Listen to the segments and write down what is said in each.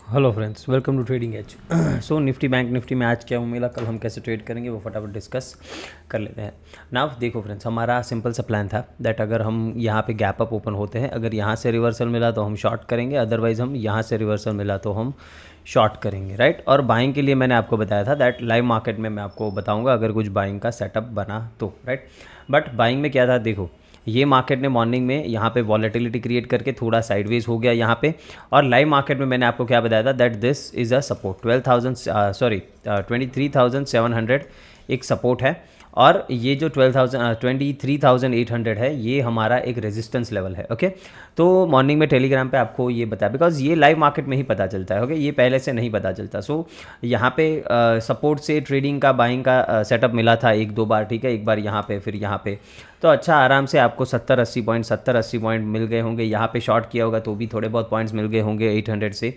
Hello friends, welcome to Trading Edge. So Nifty bank Nifty में आज क्या मिला, कल हम कैसे ट्रेड करेंगे वो फटाफट डिस्कस कर लेते हैं ना। देखो फ्रेंड्स, हमारा सिंपल सा प्लान था दैट अगर हम यहाँ पे गैप अप ओपन होते हैं, अगर यहाँ से रिवर्सल मिला तो हम शॉर्ट करेंगे, अदरवाइज हम यहाँ से रिवर्सल मिला तो हम शॉर्ट करेंगे, राइट। और बाइंग के लिए मैंने आपको बताया था दैट लाइव मार्केट में मैं आपको बताऊँगा अगर कुछ बाइंग का सेटअप बना तो, राइट। बट बाइंग में क्या था, देखो ये मार्केट ने मॉर्निंग में यहाँ पे वॉलेटिलिटी क्रिएट करके थोड़ा साइडवेज हो गया यहाँ पे। और लाइव मार्केट में मैंने आपको क्या बताया था that this is a support 23,700 एक सपोर्ट है। और ये जो 23,800 है ये हमारा एक रेजिस्टेंस लेवल है, ओके। तो मॉर्निंग में टेलीग्राम पे आपको ये बताया, बिकॉज ये लाइव मार्केट में ही पता चलता है, ओके, ये पहले से नहीं पता चलता। सो यहाँ पे सपोर्ट से ट्रेडिंग का बाइंग का सेटअप मिला था एक दो बार, ठीक है, एक बार यहाँ पे फिर यहाँ पे। तो अच्छा आराम से आपको 70-80 पॉइंट मिल गए होंगे। यहाँ पे शॉर्ट किया होगा तो भी थोड़े बहुत पॉइंट्स मिल गए होंगे 800 से।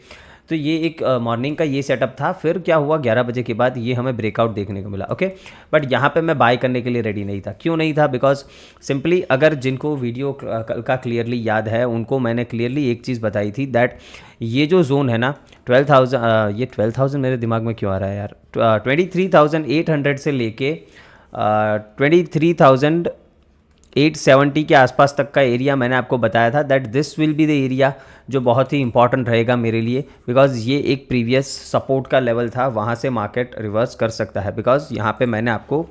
तो ये एक मॉर्निंग का ये सेटअप था। फिर क्या हुआ, 11 बजे के बाद ये हमें ब्रेकआउट देखने को मिला, ओके। बट यहाँ पे मैं बाय करने के लिए रेडी नहीं था। क्यों नहीं था? बिकॉज सिंपली अगर जिनको वीडियो कल का क्लियरली याद है उनको मैंने क्लियरली एक चीज़ बताई थी दैट ये जो जोन है ना 12,000, ये 12,000 मेरे दिमाग में क्यों आ रहा है यार, 23,800 से लेके 23,870 के आसपास तक का एरिया मैंने आपको बताया था that this will be the area जो बहुत ही इंपॉर्टेंट रहेगा मेरे लिए। बिकॉज ये एक प्रीवियस सपोर्ट का लेवल था, वहाँ से मार्केट रिवर्स कर सकता है। बिकॉज यहाँ पे मैंने आपको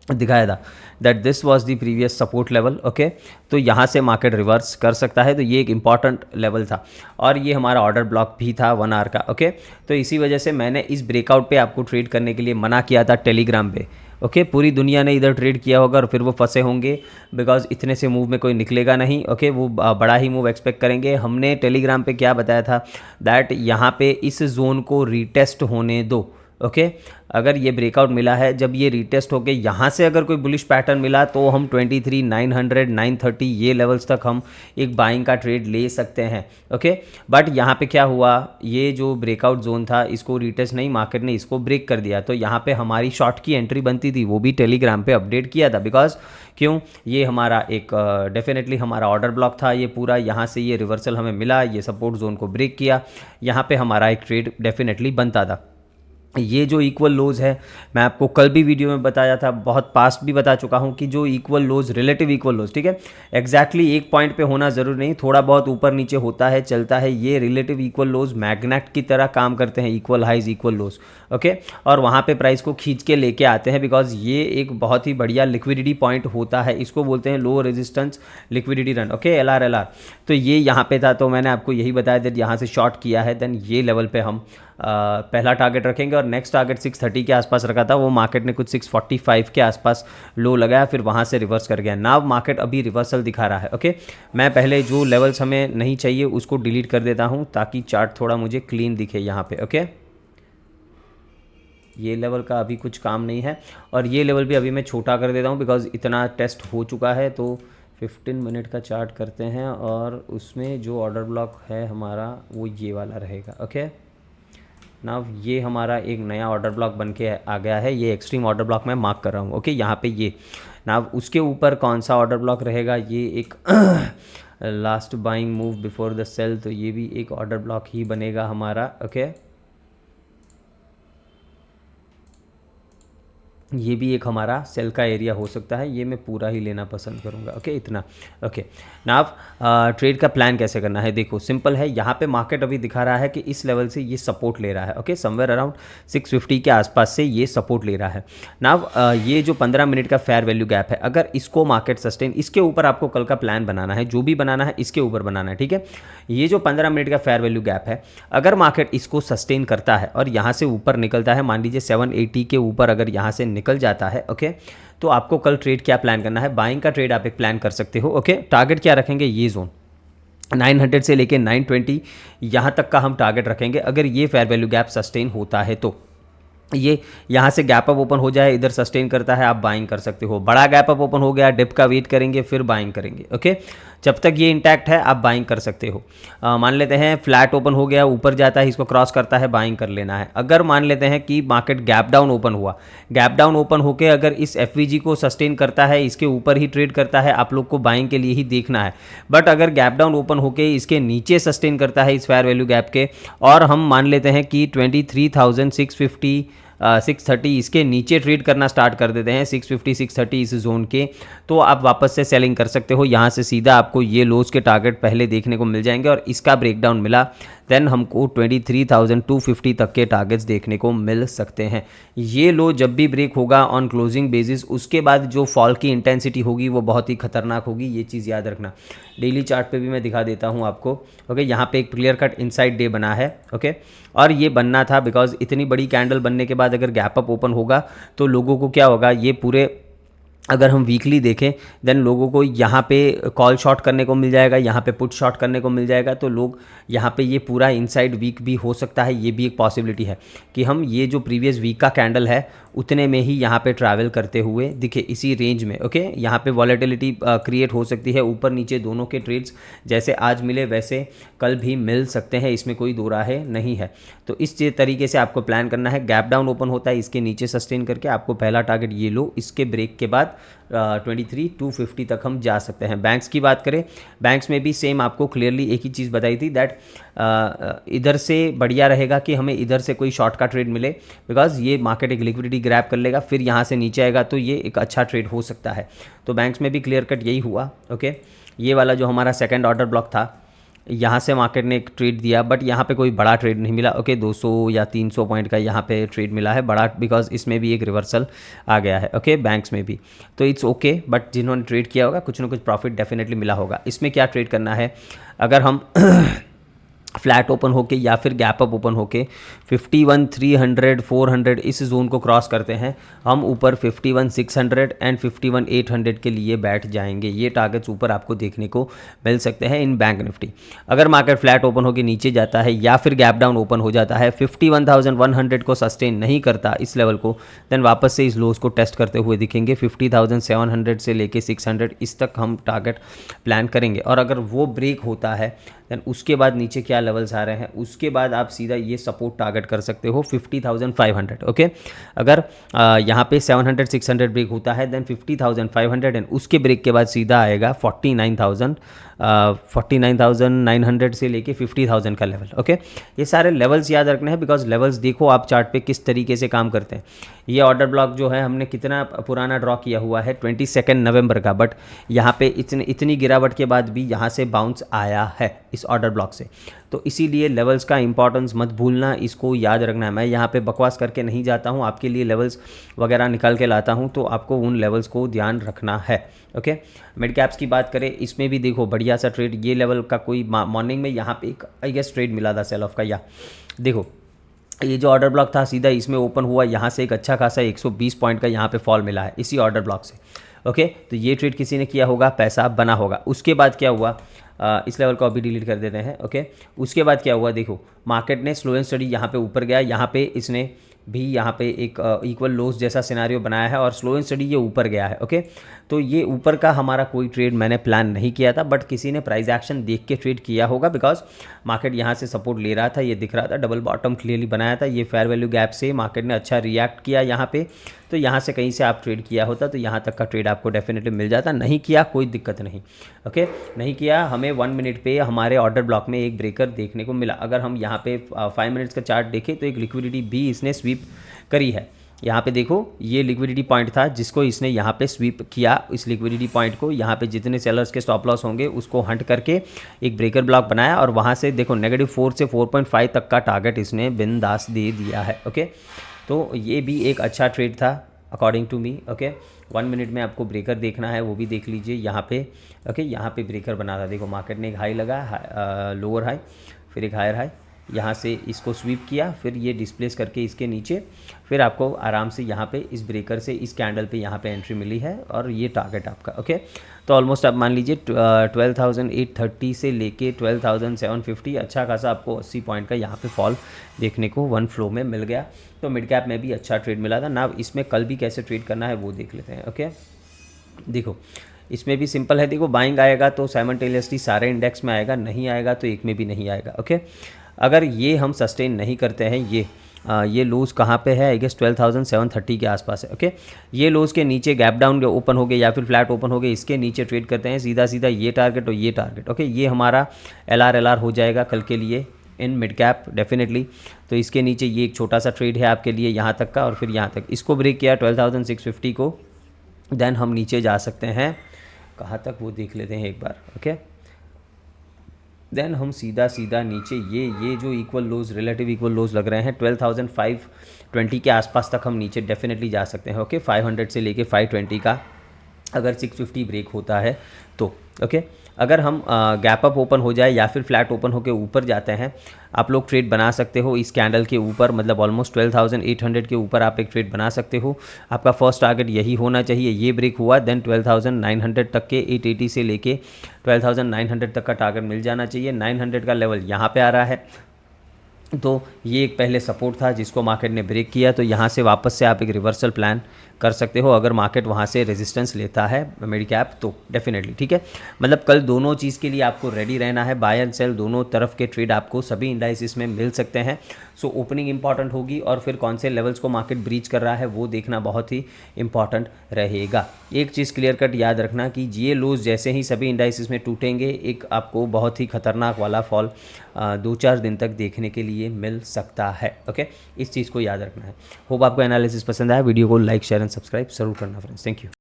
दिखाया था that this was the previous support level, okay. तो यहाँ से मार्केट रिवर्स कर सकता है, तो ये एक इंपॉर्टेंट लेवल था। और ये हमारा ऑर्डर ब्लॉक भी था 1 आवर का, ओके। तो इसी वजह से मैंने इस ब्रेकआउट पे आपको ट्रेड करने के लिए मना किया था टेलीग्राम पे, ओके। पूरी दुनिया ने इधर ट्रेड किया होगा और फिर वो फंसे होंगे, बिकॉज इतने से मूव में कोई निकलेगा नहीं, ओके। वो बड़ा ही मूव एक्सपेक्ट करेंगे। हमने टेलीग्राम पे क्या बताया था दैट यहाँ पे इस जोन को रीटेस्ट होने दो, ओके। अगर ये ब्रेकआउट मिला है, जब ये रीटेस्ट होके यहाँ से अगर कोई बुलिश पैटर्न मिला तो हम 23,900 930 ये लेवल्स तक हम एक बाइंग का ट्रेड ले सकते हैं, ओके। बट यहाँ पे क्या हुआ, ये जो ब्रेकआउट जोन था इसको रीटेस्ट नहीं, मार्केट ने इसको ब्रेक कर दिया। तो यहाँ पे हमारी शॉर्ट की एंट्री बनती थी, वो भी टेलीग्राम पे अपडेट किया था। बिकॉज क्यों, ये हमारा एक डेफिनेटली हमारा ऑर्डर ब्लॉक था ये पूरा। यहाँ से ये रिवर्सल हमें मिला, ये सपोर्ट जोन को ब्रेक किया, यहाँ पे हमारा एक ट्रेड डेफिनेटली बनता था। ये जो इक्वल लोज है, मैं आपको कल भी वीडियो में बताया था, बहुत पास्ट भी बता चुका हूँ कि जो इक्वल लोज, रिलेटिव इक्वल लोज, ठीक है, एग्जैक्टली एक पॉइंट पे होना ज़रूरी नहीं, थोड़ा बहुत ऊपर नीचे होता है, चलता है। ये रिलेटिव इक्वल लोज मैग्नेट की तरह काम करते हैं, इक्वल हाइज इक्वल लोज, ओके। और वहाँ पे प्राइस को खींच के लेके आते हैं, बिकॉज ये एक बहुत ही बढ़िया लिक्विडिटी पॉइंट होता है। इसको बोलते हैं low resistance liquidity run, okay, LR। तो ये यहाँ पे था, तो मैंने आपको यही बताया था, यहाँ से शॉर्ट किया है, देन ये लेवल पे हम पहला टारगेट रखेंगे। और नेक्स्ट टारगेट 630 के आसपास रखा था, वो मार्केट ने कुछ 645 के आसपास लो लगाया, फिर वहाँ से रिवर्स कर गया। नाव मार्केट अभी रिवर्सल दिखा रहा है, ओके। मैं पहले जो लेवल्स हमें नहीं चाहिए उसको डिलीट कर देता हूँ ताकि चार्ट थोड़ा मुझे क्लीन दिखे यहाँ पे, ओके। ये लेवल का अभी कुछ काम नहीं है, और ये लेवल भी अभी मैं छोटा कर देता हूँ बिकॉज इतना टेस्ट हो चुका है। तो 15 मिनट का चार्ट करते हैं, और उसमें जो ऑर्डर ब्लॉक है हमारा वो ये वाला रहेगा, ओके। नाउ ये हमारा एक नया ऑर्डर ब्लॉक बन के आ गया है, ये एक्सट्रीम ऑर्डर ब्लॉक मैं मार्क कर रहा हूँ, ओके। यहाँ पे ये नाउ उसके ऊपर कौन सा ऑर्डर ब्लॉक रहेगा, ये एक last buying move before the sell, तो ये भी एक ऑर्डर ब्लॉक ही बनेगा हमारा, ओके। ये भी एक हमारा सेल का एरिया हो सकता है, ये मैं पूरा ही लेना पसंद करूँगा, ओके, इतना, ओके। नाउ ट्रेड का प्लान कैसे करना है, देखो सिंपल है। यहाँ पे मार्केट अभी दिखा रहा है कि इस लेवल से ये सपोर्ट ले रहा है, ओके, समवेयर अराउंड 650 के आसपास से ये सपोर्ट ले रहा है। नाउ ये जो 15 मिनट का फेयर वैल्यू गैप है, अगर इसको मार्केट सस्टेन, इसके ऊपर आपको कल का प्लान बनाना है, जो भी बनाना है इसके ऊपर बनाना है, ठीक है। ये जो 15 मिनट का फेयर वैल्यू गैप है, अगर मार्केट इसको सस्टेन करता है और यहाँ से ऊपर निकलता है, मान लीजिए 780 के ऊपर अगर यहाँ से निकल जाता है, ओके, तो आपको कल ट्रेड क्या प्लान करना है, बाइंग का ट्रेड आप एक प्लान कर सकते हो, ओके। टारगेट क्या रखेंगे, ये जोन 900 से लेके 920 यहाँ तक का हम टारगेट रखेंगे, अगर ये फेयर वैल्यू गैप सस्टेन होता है तो, ये यहाँ से गैप अप ओपन हो जाए, इधर सस्टेन करता है, आप बाइंग कर सकते हो। बड़ा गैप अप ओपन हो गया, डिप का वेट करेंगे, फिर बाइंग करेंगे। ओके, जब तक ये इंटैक्ट है आप बाइंग कर सकते हो। मान लेते हैं फ्लैट ओपन हो गया, ऊपर जाता है, इसको क्रॉस करता है, बाइंग कर लेना है। अगर मान लेते हैं कि मार्केट गैप डाउन ओपन हुआ, गैप डाउन ओपन होकर अगर इस एफवीजी को सस्टेन करता है, इसके ऊपर ही ट्रेड करता है, आप लोग को बाइंग के लिए ही देखना है। बट अगर गैप डाउन ओपन होकर इसके नीचे सस्टेन करता है इस फेयर वैल्यू गैप के, और हम मान लेते हैं कि 23,650 630 इसके नीचे ट्रेड करना स्टार्ट कर देते हैं, 650 630 इस जोन के, तो आप वापस से सेलिंग कर सकते हो। यहाँ से सीधा आपको ये लोज के टारगेट पहले देखने को मिल जाएंगे, और इसका ब्रेकडाउन मिला देन हमको 23,250 तक के टारगेट्स देखने को मिल सकते हैं। ये लो जब भी ब्रेक होगा ऑन क्लोजिंग बेसिस, उसके बाद जो फॉल की इंटेंसिटी होगी वो बहुत ही खतरनाक होगी, ये चीज़ याद रखना। डेली चार्ट पे भी मैं दिखा देता हूँ आपको। ओके, यहाँ पे एक क्लियर कट इनसाइड डे बना है। ओके, और ये बनना था बिकॉज इतनी बड़ी कैंडल बनने के बाद अगर गैप अप ओपन होगा तो लोगों को क्या होगा, ये पूरे अगर हम वीकली देखें देन लोगों को यहाँ पे कॉल शॉट करने को मिल जाएगा, यहाँ पे पुट शॉट करने को मिल जाएगा, तो लोग यहाँ पे ये पूरा इनसाइड वीक भी हो सकता है। ये भी एक पॉसिबिलिटी है कि हम ये जो प्रीवियस वीक का कैंडल है उतने में ही यहाँ पे ट्रैवल करते हुए दिखे इसी रेंज में। ओके, यहाँ पे वॉलेटिलिटी क्रिएट हो सकती है, ऊपर नीचे दोनों के ट्रेड्स जैसे आज मिले वैसे कल भी मिल सकते हैं, इसमें कोई दो राहे नहीं है। तो इस तरीके से आपको प्लान करना है। गैप डाउन ओपन होता है, इसके नीचे सस्टेन करके आपको पहला टारगेट ये लो, इसके ब्रेक के बाद 23,250 तक हम जा सकते हैं। बैंक्स की बात करें, बैंक्स में भी सेम आपको क्लियरली एक ही चीज़ बताई थी दैट इधर से बढ़िया रहेगा कि हमें इधर से कोई शॉर्ट का ट्रेड मिले, बिकॉज ये मार्केट एक लिक्विडिटी ग्रैब कर लेगा, फिर यहाँ से नीचे आएगा तो ये एक अच्छा ट्रेड हो सकता है। तो बैंक्स में भी क्लियर कट यही हुआ। ओके, ये वाला जो हमारा सेकंड ऑर्डर ब्लॉक था, यहाँ से मार्केट ने एक ट्रेड दिया, बट यहाँ पे कोई बड़ा ट्रेड नहीं मिला। ओके, 200 या 300 पॉइंट का यहाँ पे ट्रेड मिला है बड़ा, बिकॉज इसमें भी एक रिवर्सल आ गया है। ओके, बैंक्स में भी तो इट्स ओके, बट जिन्होंने ट्रेड किया होगा कुछ ना कुछ प्रॉफिट डेफिनेटली मिला होगा। इसमें क्या ट्रेड करना है, अगर हम फ्लैट ओपन होके या फिर गैप अप ओपन होके 51,300 400 इस जोन को क्रॉस करते हैं, हम ऊपर 51,600 एंड 51,800 के लिए बैठ जाएंगे। ये टारगेट्स ऊपर आपको देखने को मिल सकते हैं इन बैंक निफ्टी। अगर मार्केट फ्लैट ओपन होकर नीचे जाता है या फिर गैप डाउन ओपन हो जाता है, 51,100 को सस्टेन नहीं करता इस लेवल को, देन वापस से इस लोज को टेस्ट करते हुए दिखेंगे। 50,700 से लेके 600 इस तक हम टारगेट प्लान करेंगे, और अगर वो ब्रेक होता है देन उसके बाद नीचे क्या लेवल्स आ रहे हैं, उसके बाद आप सीधा ये सपोर्ट टारगेट कर सकते हो 50,500। ओके, अगर यहाँ पे 700 600 ब्रेक होता है देन 50,500 एंड उसके ब्रेक के बाद सीधा आएगा 49,900 से लेके 50,000 का लेवल। ओके, ये सारे लेवल्स याद रखने हैं, बिकॉज लेवल्स देखो आप चार्ट पे किस तरीके से काम करते हैं। ये ऑर्डर ब्लॉक जो है हमने कितना पुराना ड्रॉ किया हुआ है, 22 नवंबर का, बट यहाँ पे इतनी गिरावट के बाद भी यहाँ से बाउंस आया है इस ऑर्डर ब्लॉक से। तो इसीलिए लेवल्स का इंपॉर्टेंस मत भूलना, इसको याद रखना है। मैं यहाँ पे बकवास करके नहीं जाता हूँ, आपके लिए लेवल्स वगैरह निकाल के लाता हूँ, तो आपको उन लेवल्स को ध्यान रखना है। ओके, मिड कैप्स की बात करें, इसमें भी देखो बढ़िया सा ट्रेड, ये लेवल का कोई मॉर्निंग में यहाँ पे एक आई गेस ट्रेड मिला था सेल ऑफ का, या देखो ये जो ऑर्डर ब्लॉक था सीधा इसमें ओपन हुआ, यहाँ से एक अच्छा खासा 120 पॉइंट का यहाँ पे फॉल मिला है इसी ऑर्डर ब्लॉक से। ओके, तो ये ट्रेड किसी ने किया होगा, पैसा बना होगा। उसके बाद क्या हुआ, इस लेवल को अभी डिलीट कर देते हैं। ओके, उसके बाद क्या हुआ, देखो मार्केट ने स्लो एंड स्टडी यहाँ पे ऊपर गया, यहाँ पे इसने भी यहाँ पे एक इक्वल लोस जैसा सिनारियो बनाया है और स्लो एंड स्टडी ये ऊपर गया है। ओके, तो ये ऊपर का हमारा कोई ट्रेड मैंने प्लान नहीं किया था, बट किसी ने प्राइस एक्शन देख के ट्रेड किया होगा, बिकॉज मार्केट यहाँ से सपोर्ट ले रहा था, ये दिख रहा था, डबल बॉटम क्लियरली बनाया था, ये फेयर वैल्यू गैप से मार्केट ने अच्छा रिएक्ट किया यहाँ पे, तो यहाँ से कहीं से आप ट्रेड किया होता तो यहाँ तक का ट्रेड आपको डेफिनेटली मिल जाता। नहीं किया कोई दिक्कत नहीं। ओके, नहीं किया, हमें 1 मिनट पे हमारे ऑर्डर ब्लॉक में एक ब्रेकर देखने को मिला। अगर हम यहाँ पे 5 मिनट्स का चार्ट देखें तो एक लिक्विडिटी भी इसने स्वीप करी है। यहाँ पे देखो ये लिक्विडिटी पॉइंट था जिसको इसने यहाँ पे स्वीप किया, इस लिक्विडिटी पॉइंट को यहाँ पे जितने सेलर्स के स्टॉप लॉस होंगे उसको हंट करके एक ब्रेकर ब्लॉक बनाया, और वहाँ से देखो -4 से 4.5 तक का टारगेट इसने बिंदास दे दिया है। ओके, तो ये भी एक अच्छा ट्रेड था according to me. Okay, 1 minute में आपको ब्रेकर देखना है वो भी देख लीजिए यहाँ पे। ओके, यहाँ पे ब्रेकर बना था, देखो मार्केट ने एक हाई लगा, लोअर हाई, फिर एक हायर हाई, यहाँ से इसको स्वीप किया, फिर ये डिस्प्लेस करके इसके नीचे, फिर आपको आराम से यहाँ पे इस ब्रेकर से इस कैंडल पे यहाँ पे एंट्री मिली है और ये टारगेट आपका। ओके, तो ऑलमोस्ट आप मान लीजिए 12,830 से लेके 12,750 अच्छा खासा आपको 80 पॉइंट का यहाँ पे फॉल देखने को वन फ्लो में मिल गया। तो मिड कैप में भी अच्छा ट्रेड मिला था ना। इसमें कल भी कैसे ट्रेड करना है वो देख लेते हैं। ओके, देखो इसमें भी सिंपल है। देखो बाइंग आएगा तो साइमल्टेनियसली सारे इंडेक्स में आएगा, नहीं आएगा तो एक में भी नहीं आएगा। ओके, अगर ये हम सस्टेन नहीं करते हैं, ये लोज कहाँ पे है, आई गेस 12,730 के आसपास है। ओके, ये लोज के नीचे गैप डाउन ओपन हो गए या फिर फ्लैट ओपन हो गए, इसके नीचे ट्रेड करते हैं सीधा सीधा ये टारगेट और ये टारगेट। ओके, ये हमारा LR हो जाएगा कल के लिए इन मिड कैप डेफिनेटली। तो इसके नीचे ये एक छोटा सा ट्रेड है आपके लिए यहाँ तक का, और फिर यहाँ तक इसको ब्रेक किया 12,650 को, देन हम नीचे जा सकते हैं कहाँ तक वो देख लेते हैं एक बार। ओके, देन हम सीधा सीधा नीचे ये जो इक्वल लोज, रिलेटिव इक्वल लोज लग रहे हैं 12,520 के आसपास तक हम नीचे डेफिनेटली जा सकते हैं। ओके, 500 से लेके 520 का अगर 650 ब्रेक होता है तो। ओके, अगर हम गैप अप ओपन हो जाए या फिर फ्लैट ओपन होकर ऊपर जाते हैं, आप लोग ट्रेड बना सकते हो इस कैंडल के ऊपर, मतलब ऑलमोस्ट 12,800 के ऊपर आप एक ट्रेड बना सकते हो। आपका फर्स्ट टारगेट यही होना चाहिए। ये ब्रेक हुआ देन 12,900 तक के 880 से लेके 12,900 तक का टारगेट मिल जाना चाहिए। 900 का लेवल यहाँ पे आ रहा है, तो ये एक पहले सपोर्ट था जिसको मार्केट ने ब्रेक किया। तो यहाँ से वापस से आप एक रिवर्सल प्लान कर सकते हो अगर मार्केट वहाँ से रेजिस्टेंस लेता है मिड कैप तो डेफिनेटली। ठीक है, मतलब कल दोनों चीज़ के लिए आपको रेडी रहना है। बाय एंड सेल दोनों तरफ के ट्रेड आपको सभी इंडाइसिस में मिल सकते हैं। सो ओपनिंग इंपॉर्टेंट होगी और फिर कौन से लेवल्स को मार्केट ब्रीच कर रहा है वो देखना बहुत ही इंपॉर्टेंट रहेगा। एक चीज़ क्लियर कट याद रखना कि ये लोज जैसे ही सभी इंडाइसिस में टूटेंगे, एक आपको बहुत ही खतरनाक वाला फॉल 2-4 दिन तक देखने के लिए मिल सकता है। ओके, इस चीज़ को याद रखना है। होप आपको एनालिसिस पसंद आया। वीडियो को लाइक शेयर एंड सब्सक्राइब जरूर करना फ्रेंड्स। Thank you.